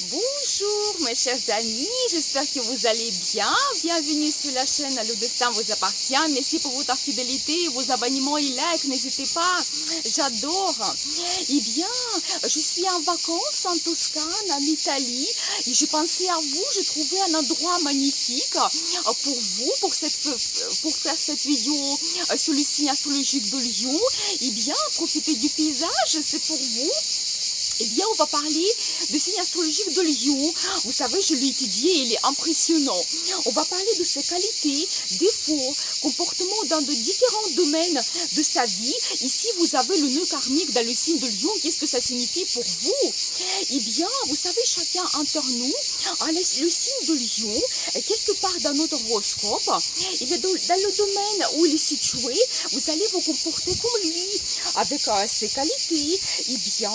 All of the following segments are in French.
Bonjour mes chers amis, j'espère que vous allez bien. Bienvenue sur la chaîne Le Destin vous appartient. Merci pour votre fidélité, vos abonnements et likes, n'hésitez pas, j'adore. Eh bien, je suis en vacances en Toscane, en Italie, et j'ai pensé à vous, j'ai trouvé un endroit magnifique pour vous, pour faire cette vidéo sur le signe astrologique de Lion. Eh bien, profitez du paysage, c'est pour vous. Eh bien, on va parler du signe astrologique de Lion. Vous savez, je l'ai étudié, il est impressionnant. On va parler de ses qualités, défauts, comportements dans de différents domaines de sa vie. Ici, vous avez le nœud karmique dans le signe de Lion. Qu'est-ce que ça signifie pour vous? Eh bien, vous savez, chacun entre nous a le signe de Lion, quelque part dans notre horoscope. Il est dans le domaine où il est situé. Vous allez vous comporter comme lui, avec ses qualités. Eh bien,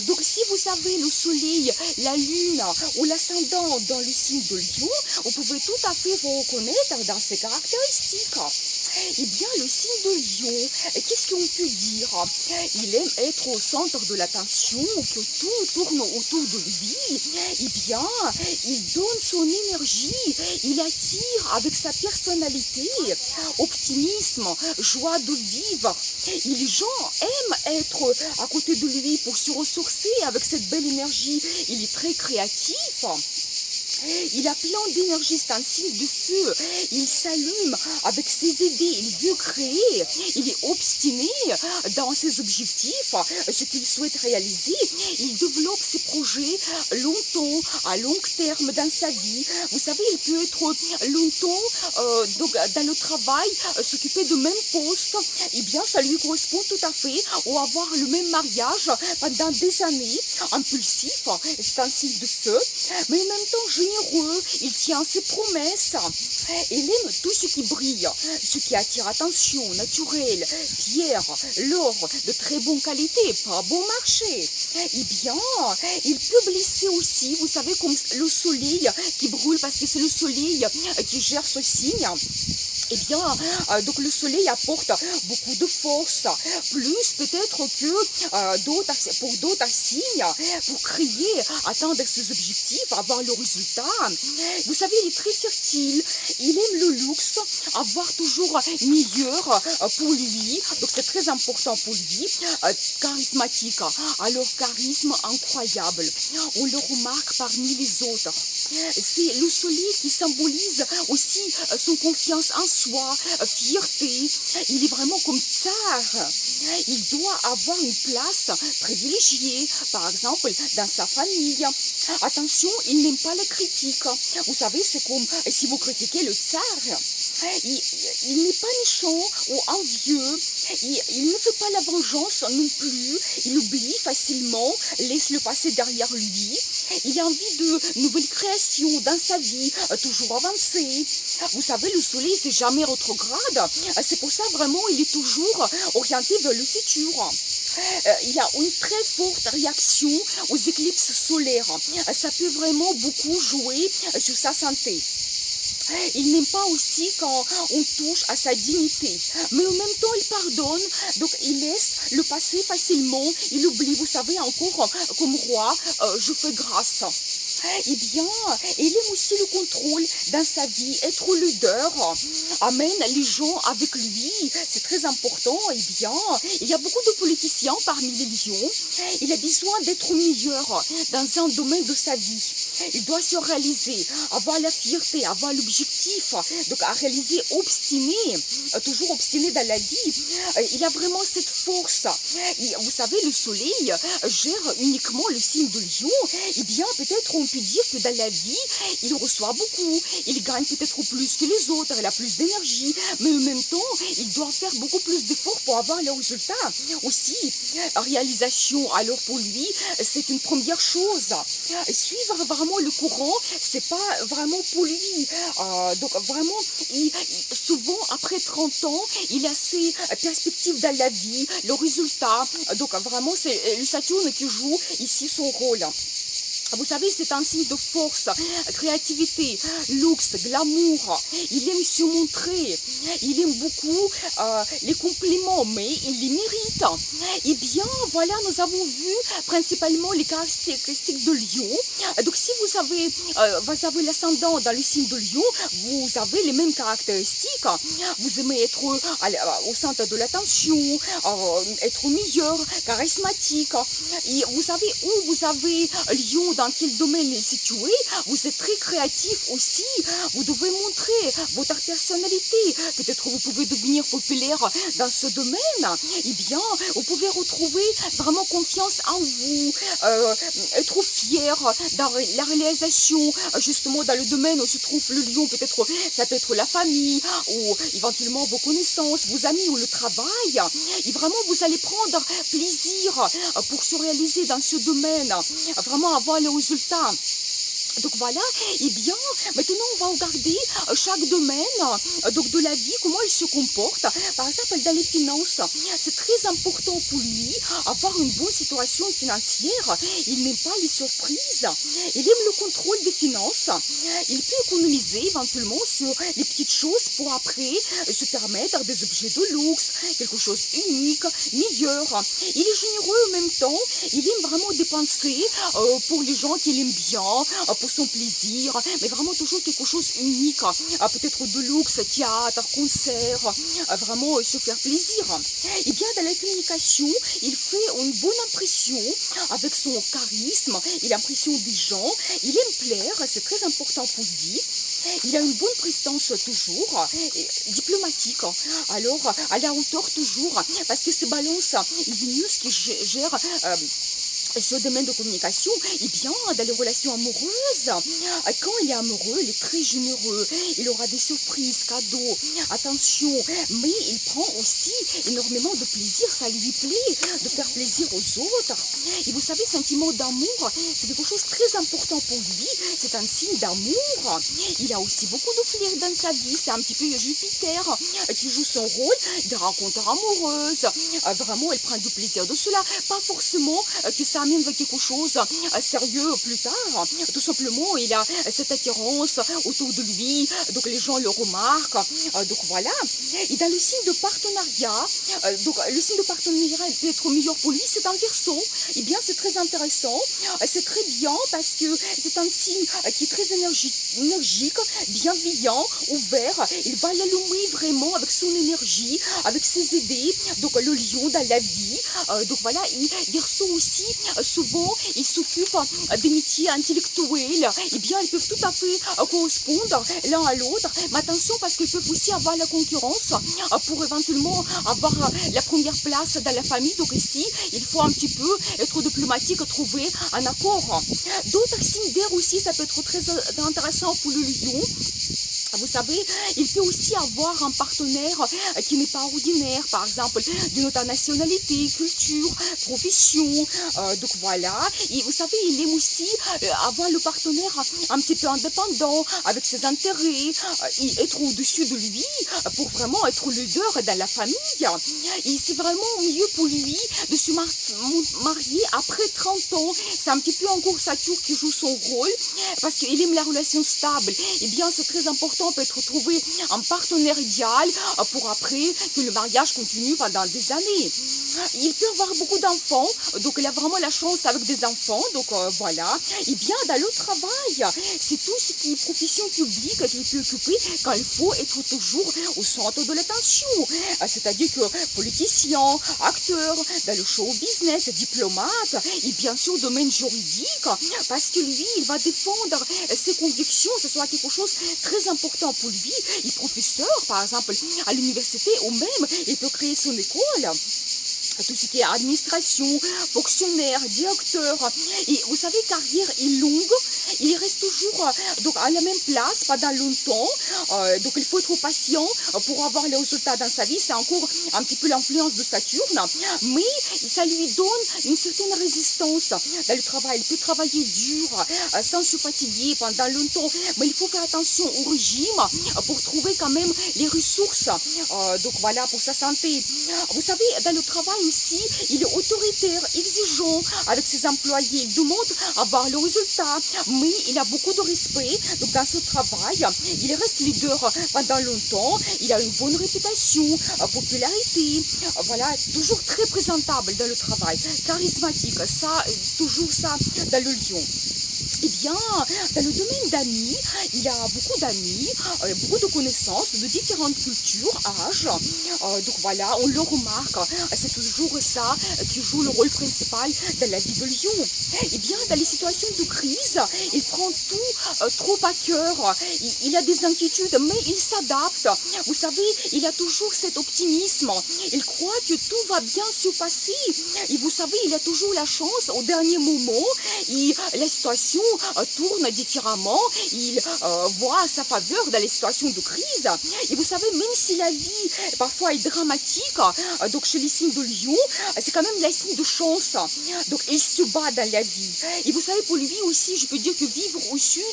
donc si vous avez le soleil, la lune ou l'ascendant dans le signe de Lion, vous pouvez tout à fait vous reconnaître dans ces caractéristiques. Eh bien, le signe de Lion, qu'est-ce qu'on peut dire? Il aime être au centre de l'attention, que tout tourne autour de lui. Eh bien, il donne son énergie, il attire avec sa personnalité, optimisme, joie de vivre. Et les gens aiment être à côté de lui pour se ressourcer avec cette belle énergie. Il est très créatif. Il a plein d'énergie, c'est un signe de feu. Il s'allume avec ses idées, il veut créer. Il est obstiné dans ses objectifs, ce qu'il souhaite réaliser. Il développe ses projets longtemps, à long terme dans sa vie. Vous savez, il peut être longtemps donc, dans le travail, s'occuper de même poste. Eh bien, ça lui correspond tout à fait. Ou avoir le même mariage pendant des années. Impulsif, c'est un signe de feu. Mais en même temps, généreux, il tient ses promesses. Il aime tout ce qui brille, ce qui attire attention, naturel, pierre, l'or, de très bonne qualité, pas bon marché. Eh bien, il peut blesser aussi, vous savez, comme le soleil qui brûle, parce que c'est le soleil qui gère ce signe. Eh bien, donc le soleil apporte beaucoup de force, plus peut-être que pour d'autres signes, pour créer, atteindre ses objectifs, avoir le résultat. Vous savez, il est très fertile, il aime le luxe, avoir toujours meilleur pour lui, donc c'est très important pour lui, charismatique, alors charisme incroyable, on le remarque parmi les autres. C'est le soleil qui symbolise aussi son confiance en soi, fierté. Il est vraiment comme tsar. Il doit avoir une place privilégiée, par exemple dans sa famille. Attention, il n'aime pas les critiques. Vous savez, c'est comme si vous critiquez le tsar. Il n'est pas méchant ou envieux. Il ne fait pas la vengeance non plus. Il oublie facilement, laisse le passé derrière lui. Il a envie de nouvelles créations dans sa vie, toujours avancer. Vous savez, le soleil, c'est jamais rétrograde. C'est pour ça, vraiment, il est toujours orienté vers le futur. Il a une très forte réaction aux éclipses solaires. Ça peut vraiment beaucoup jouer sur sa santé. Il n'aime pas aussi quand on touche à sa dignité. Mais en même temps, il pardonne. Donc, il laisse le passé facilement. Il oublie, vous savez, encore comme roi, je fais grâce. Eh bien, il aime aussi le contrôle dans sa vie, être leader, amène les gens avec lui, c'est très important. Eh bien, il y a beaucoup de politiciens parmi les lions, il a besoin d'être meilleur dans un domaine de sa vie. Il doit se réaliser, avoir la fierté, avoir l'objectif, donc à réaliser, obstiné, toujours obstiné dans la vie. Il a vraiment cette force. Vous savez, le soleil gère uniquement le signe de Lion. Eh bien, peut-être on peut dire que dans la vie, il reçoit beaucoup. Il gagne peut-être plus que les autres, il a plus d'énergie. Mais en même temps, il doit faire beaucoup plus d'efforts pour avoir les résultats. Aussi, réalisation, alors pour lui, c'est une première chose. Suivre vraiment le courant, c'est pas vraiment pour lui. Donc vraiment, souvent après 30 ans, il a ses perspectives dans la vie, le résultat. Donc vraiment, c'est le Saturne qui joue ici son rôle. Vous savez, c'est un signe de force, créativité, luxe, glamour. Il aime se montrer. Il aime beaucoup les compliments, mais il les mérite. Eh bien, voilà, nous avons vu principalement les caractéristiques de Lion. Donc, si vous avez l'ascendant dans le signe de Lion, vous avez les mêmes caractéristiques. Vous aimez être au centre de l'attention, être meilleur, charismatique. Et vous savez, où vous avez Lion, dans quel domaine il est situé, vous êtes très créatif aussi. Vous devez montrer votre personnalité. Peut-être vous pouvez devenir populaire dans ce domaine. Eh bien, vous pouvez retrouver vraiment confiance en vous, être fier dans la réalisation, justement dans le domaine où se trouve le Lion. Peut-être ça peut être la famille ou éventuellement vos connaissances, vos amis ou le travail. Et vraiment, vous allez prendre plaisir pour se réaliser dans ce domaine, vraiment avoir les résultats. Donc voilà, et bien, maintenant on va regarder chaque domaine donc de la vie, comment il se comporte. Par exemple, dans les finances, c'est très important pour lui avoir une bonne situation financière. Il n'aime pas les surprises, il aime le contrôle des finances. Il peut économiser éventuellement sur les petites choses pour après se permettre des objets de luxe, quelque chose unique, meilleur. Il est généreux en même temps, il aime vraiment dépenser pour les gens qu'il aime bien, pour son plaisir, mais vraiment toujours quelque chose unique, peut-être de luxe, théâtre, concert, vraiment se faire plaisir. Et bien dans la communication, il fait une bonne impression avec son charisme, il a l'impression des gens, il aime plaire, c'est très important pour lui. Il a une bonne prestance toujours, diplomatique, alors à la hauteur toujours, parce que c'est Balance et Vénus qui gère ce domaine de communication. Et bien dans les relations amoureuses, quand il est amoureux, il est très généreux, il aura des surprises, cadeaux, attention, mais il prend aussi énormément de plaisir, ça lui plaît de faire plaisir aux autres. Et vous savez, sentiment d'amour, c'est quelque chose de très important pour lui, c'est un signe d'amour. Il a aussi beaucoup de flirt dans sa vie, c'est un petit peu Jupiter qui joue son rôle, des rencontres amoureuses, vraiment il prend du plaisir de cela, pas forcément que ça amène quelque chose sérieux plus tard. Tout simplement, il a cette attirance autour de lui, donc les gens le remarquent. Donc voilà. Et dans le signe de partenariat, donc le signe de partenariat peut être meilleur pour lui, c'est un Verseau. Et bien, c'est très intéressant. C'est très bien parce que c'est un signe qui est très énergique, bienveillant, ouvert. Il va l'allumer vraiment avec son énergie, avec ses idées. Donc le lion dans la vie. Donc voilà, Verseau aussi, souvent, ils s'occupent des métiers intellectuels. Eh bien, ils peuvent tout à fait correspondre l'un à l'autre. Mais attention, parce qu'ils peuvent aussi avoir la concurrence pour éventuellement avoir la première place dans la famille. Donc ici, il faut un petit peu être diplomatique, trouver un accord. D'autres signes d'air aussi, ça peut être très intéressant pour le lion. Vous savez, il peut aussi avoir un partenaire qui n'est pas ordinaire, par exemple, d'une autre nationalité, culture, profession, donc voilà. Et vous savez, il aime aussi avoir le partenaire un petit peu indépendant, avec ses intérêts, et être au-dessus de lui, pour vraiment être le leader dans la famille. Et c'est vraiment mieux pour lui de se marier après 30 ans. C'est un petit peu encore Saturne qui joue son rôle, parce qu'il aime la relation stable. Eh bien, c'est très important peut-être trouver un partenaire idéal pour après que le mariage continue pendant des années. Il peut avoir beaucoup d'enfants, donc il a vraiment la chance avec des enfants, donc voilà. Et bien dans le travail, c'est tout ce qui est profession publique qu'il peut occuper quand il faut être toujours au centre de l'attention. C'est-à-dire que politicien, acteur, dans le show business, diplomate, et bien sûr domaine juridique, parce que lui, il va défendre ses convictions, ce soit quelque chose de très important pour lui. Il est professeur, par exemple, à l'université, ou même, il peut créer son école. Tout ce qui est administration, fonctionnaire, directeur. Et vous savez, carrière est longue, il reste toujours donc, à la même place pendant longtemps. Donc il faut être patient pour avoir les résultats dans sa vie. C'est encore un petit peu l'influence de Saturne. Mais ça lui donne une certaine résistance dans le travail. Il peut travailler dur, sans se fatiguer pendant longtemps. Mais il faut faire attention au régime pour trouver quand même les ressources. Donc voilà, pour sa santé. Vous savez, dans le travail, aussi, il est autoritaire, exigeant avec ses employés. Il demande avoir le résultat, mais il a beaucoup de respect. Donc dans ce travail, il reste leader pendant longtemps. Il a une bonne réputation, popularité. Voilà, toujours très présentable dans le travail, charismatique. Ça, toujours ça dans le lion. Eh bien, dans le domaine d'amis, il a beaucoup d'amis, beaucoup de connaissances de différentes cultures, âges. Donc voilà, on le remarque, c'est toujours ça qui joue le rôle principal dans la vie de Lion. Eh bien, dans les situations de crise, il prend tout trop à cœur. Il a des inquiétudes, mais il s'adapte. Vous savez, il a toujours cet optimisme. Il croit que tout va bien se passer. Et vous savez, il a toujours la chance au dernier moment. Et la situation tourne différemment, il voit sa faveur dans les situations de crise. Et vous savez, même si la vie parfois est dramatique, donc chez les signes de Lion, c'est quand même la signe de chance. Donc il se bat dans la vie. Et vous savez, pour lui aussi, je peux dire que vivre au sud,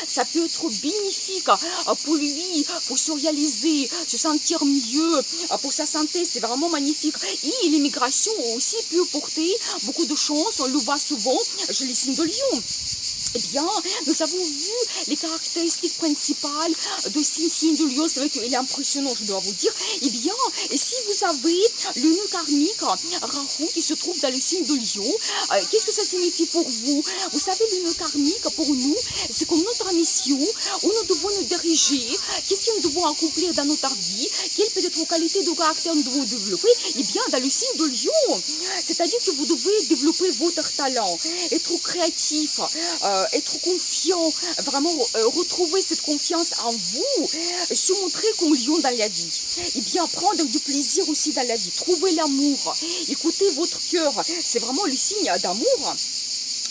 ça peut être bénéfique pour lui, pour se réaliser, se sentir mieux, pour sa santé, c'est vraiment magnifique. Et l'immigration aussi peut porter beaucoup de chance, on le voit souvent chez les signes de Lion. Eh bien, nous avons vu les caractéristiques principales de signe de Lion. C'est vrai qu'il est impressionnant, je dois vous dire. Eh bien, et si vous avez le nœud karmique Rahu qui se trouve dans le signe de Lion, qu'est-ce que ça signifie pour vous? Vous savez, le nœud karmique, pour nous, c'est comme notre mission, où nous devons nous diriger. Qu'est-ce que nous devons accomplir dans notre vie? Quelles peut-être qualités de caractère nous devons développer? Eh bien, dans le signe de Lion, c'est-à-dire que vous devez développer votre talent, être créatif, être confiant, vraiment retrouver cette confiance en vous, se montrer comme lion dans la vie. Et bien prendre du plaisir aussi dans la vie, trouver l'amour, écouter votre cœur, c'est vraiment le signe d'amour.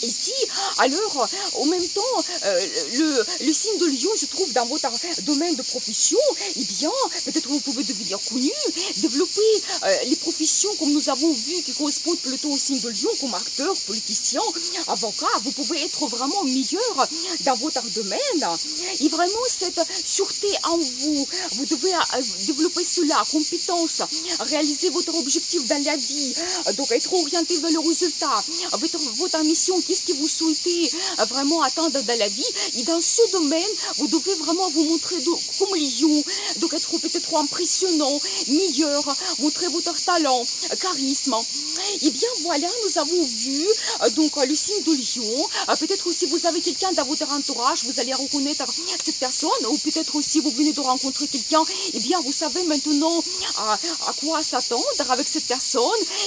Ici, alors, en même temps, le signe de Lion se trouve dans votre domaine de profession, eh bien, peut-être vous pouvez devenir connu, développer les professions comme nous avons vu qui correspondent plutôt au signe de Lion, comme acteur, politicien, avocat, vous pouvez être vraiment meilleur dans votre domaine. Et vraiment, cette sûreté en vous, vous devez développer cela, compétence, réaliser votre objectif dans la vie, donc être orienté vers le résultat, votre mission, qu'est-ce que vous souhaitez vraiment atteindre dans la vie. Et dans ce domaine, vous devez vraiment vous montrer comme lion, donc être peut-être impressionnant, meilleur, montrer votre talent, charisme. Et bien voilà, nous avons vu donc le signe de Lion. Peut-être aussi vous avez quelqu'un dans votre entourage, vous allez reconnaître cette personne, ou peut-être aussi vous venez de rencontrer quelqu'un, et bien vous savez maintenant à quoi s'attendre avec cette personne.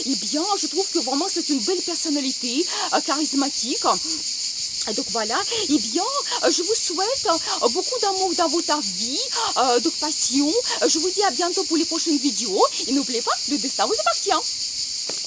Et bien je trouve que vraiment c'est une belle personnalité, charismatique. Donc voilà, et bien, je vous souhaite beaucoup d'amour dans votre vie, de passion. Je vous dis à bientôt pour les prochaines vidéos. Et n'oubliez pas, le destin vous appartient.